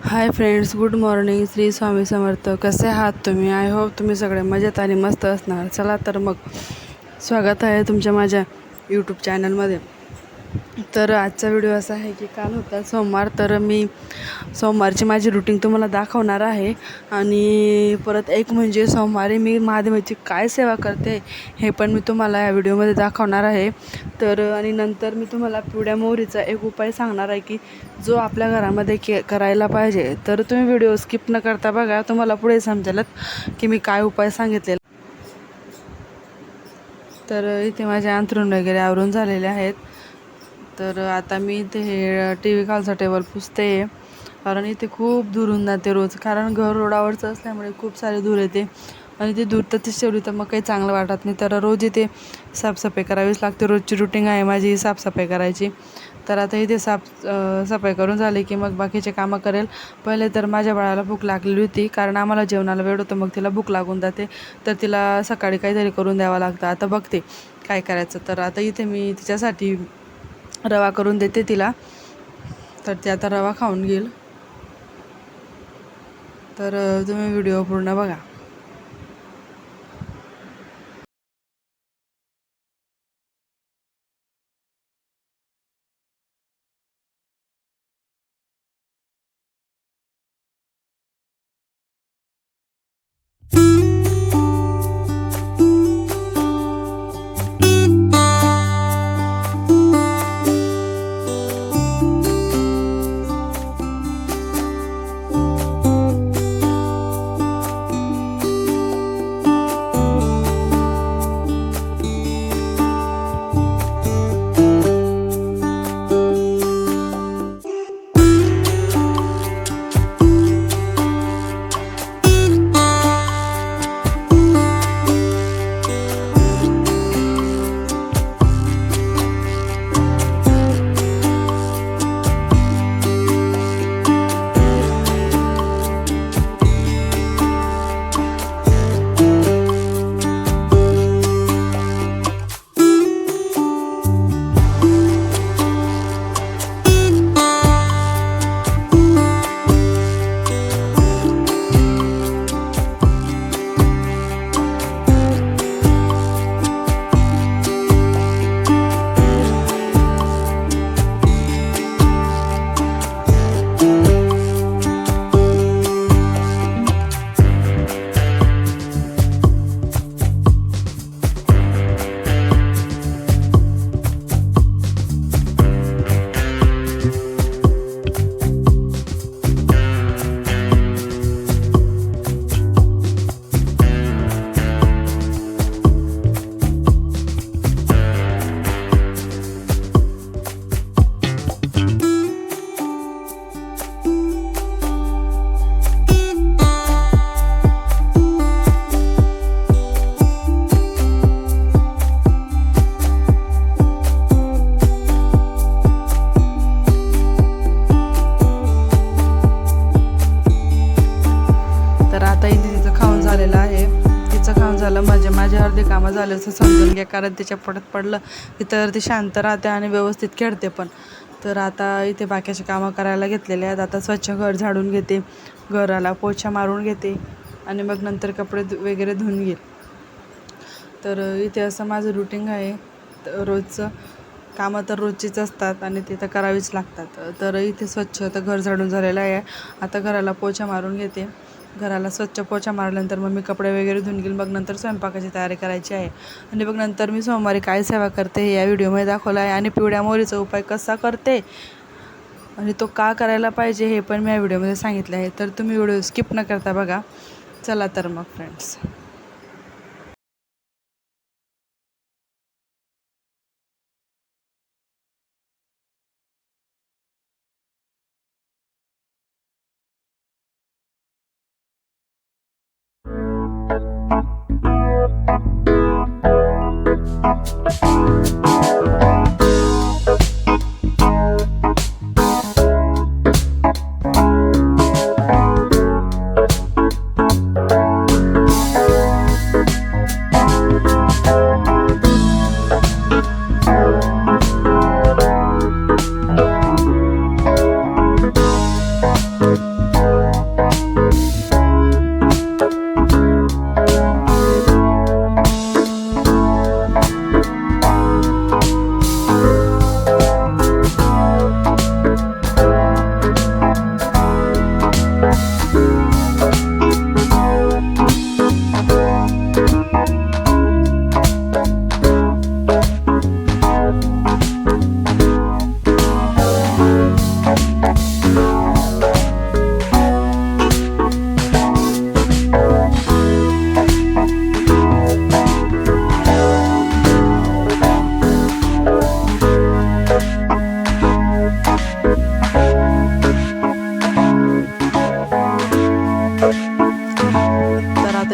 हाय friends, good morning. Shri Swami Samarth. कसे आहात तुम्ही? आय होप तुम्ही सगळे मजेत आणि मस्त असणार. चला तर मग स्वागत आहे तुमच्या माझ्या यूट्यूब चॅनलमध्ये. तर आजचा व्हिडिओ असा आहे की काल होता सोमवार, तर मी सोमवारची माझी रुटीन तुम्हाला दाखवणार आहे. आणि परत एक म्हणजे सोमवारी मी महादेवाची काय सेवा करते हे पण मी तुम्हाला या व्हिडिओमध्ये दाखवणार आहे. तर आणि नंतर मी तुम्हाला पिवळ्या मोहरीचा एक उपाय सांगणार आहे की जो आपल्या घरामध्ये करायला पाहिजे. तर तुम्ही व्हिडिओ स्किप न करता बघा, तुम्हाला पुढे समजेलच की मी काय उपाय सांगितलेला. तर इथे माझे अंथरूण वगैरे आवरून झालेले आहेत. तर आता मी इथे हे टी व्ही खालचा टेबल पुसते, कारण इथे खूप धूर होऊन जाते रोज, कारण घर रोडावरचं असल्यामुळे खूप सारे धूर येते आणि ते धूर तर तीच ठेवली तर मग काही चांगलं वाटत नाही. तर रोज इथे साफसफाई करावीच लागते. रोजची रुटीन आहे माझी साफसफाई करायची. तर आता इथे सफाई करून झाली की मग बाकीचे कामं करेल. पहिले तर माझ्या बाळाला भूक लागलेली होती, कारण आम्हाला जेवणाला वेळ होतं, मग तिला भूक लागून जाते. तर तिला सकाळी काहीतरी करून द्यावं लागतं. आता बघते काय करायचं. तर आता इथे मी तिच्यासाठी रवा करून देते तिला. तर ती आता रवा खाऊन घेईल. तर तुम्ही व्हिडिओ पूर्ण बघा. म्हणजे माझे अर्धे कामं झाले असं समजून घ्या, कारण तिच्या पडत पडलं की तर ती शांत राहते आणि व्यवस्थित खेळते पण. तर आता इथे बाकीचे कामं करायला घेतलेले आहेत. आता स्वच्छ घर झाडून घेते, घराला पोछा मारून घेते आणि मग नंतर कपडे वगैरे धुवून घेईल. तर इथे असं माझं रुटीन आहे. रोजचं कामं तर रोजचीच असतात आणि ते तर करावीच लागतात. तर इथे स्वच्छ तर घर झाडून झालेलं आहे. आता घराला पोछा मारून घेते. घराला स्वच्छ पोछा मारल्यानंतर मग मी कपडे वगैरे धुवून घेईल. मग नंतर स्वयंपाकाची तयारी करायची आहे. आणि मग नंतर मी सोमवारी काय सेवा करते हे या व्हिडिओमध्ये दाखवलं आहे. आणि पिवळ्या मोहरीचा उपाय कसा करते आणि तो का करायला पाहिजे हे पण मी या व्हिडिओमध्ये सांगितलं आहे. तर तुम्ही व्हिडिओ स्किप न करता बघा. चला तर मग फ्रेंड्स.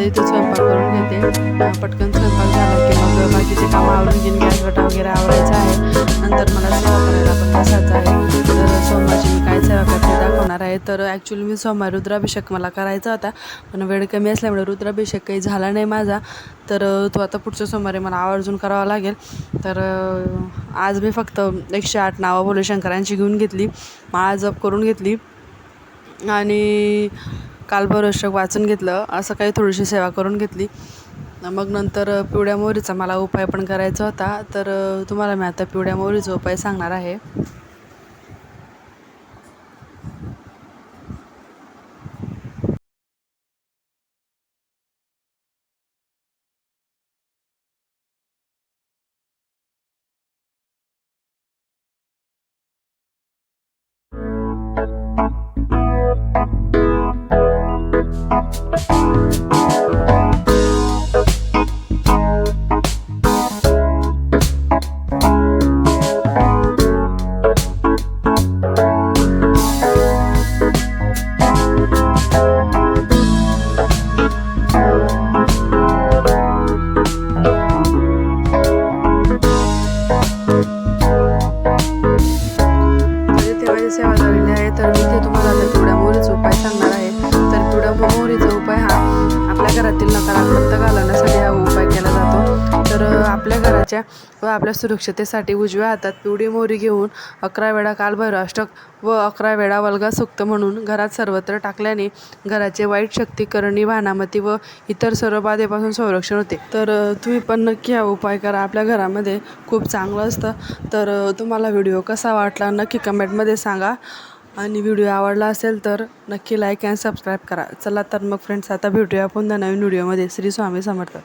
इथे स्वयंपाक करून घेते. पटकन स्वयंपाक झाला की मग बाकीचे कामं आवरून घेईन. गॅस गटा वगैरे आवरायचा आहे. नंतर मला सेवा करायला पण बसायचं आहे. तर सोमवारची मी काय सेवा करते दाखवणार आहे. तर ॲक्च्युली मी सोमवार रुद्राभिषेक मला करायचा होता, पण वेळ कमी असल्यामुळे रुद्राभिषेक काही झाला नाही माझा. तर तो आता पुढच्या सोमवारी मला आवर्जून करावा लागेल. तर आज मी फक्त 108 नावं भोले शंकरांची घेऊन घेतली, माळा जप करून घेतली आणि कालभैरवाष्टक वाचून घेतलं. असं काही थोडीशी सेवा करून घेतली. मग नंतर पिवळ्या मोहरीचा मला उपाय पण करायचा होता. तर तुम्हाला मी आता पिवळ्या मोहरीचा उपाय सांगणार आहे. सेवा झालेली आहे. तर मी इथे तुम्हाला आता पिवळ्या मोहरीचा उपाय सांगणार आहे. तर पिवळ्या मोहरीचा उपाय हा आपल्या घरातील नकारात्मकता घालवण्यासाठी हा उपाय केला जातो. तर आपल्या घराच्या व आपल्या सुरक्षतेसाठी उजव्या हातात पिवळी मोहरी घेऊन 11 वेळा कालभैरवाष्टक व 11 वेळा वल्गा सूक्त म्हणून घरात सर्वत्र टाकल्याने घराचे वाईट शक्ती, करणी, भानामती व इतर सर्व बाधेपासून संरक्षण होते. तर तुम्ही पण नक्की हा उपाय करा. आपल्या घरामध्ये खूप चांगलं असतं. तर तुम्हाला व्हिडिओ कसा वाटला नक्की कमेंटमध्ये सांगा आणि व्हिडिओ आवडला असेल तर नक्की लाईक अँड सबस्क्राईब करा. चला तर मग फ्रेंड्स, आता भेटूया पुन्हा नवीन व्हिडिओमध्ये. श्री स्वामी समर्थ.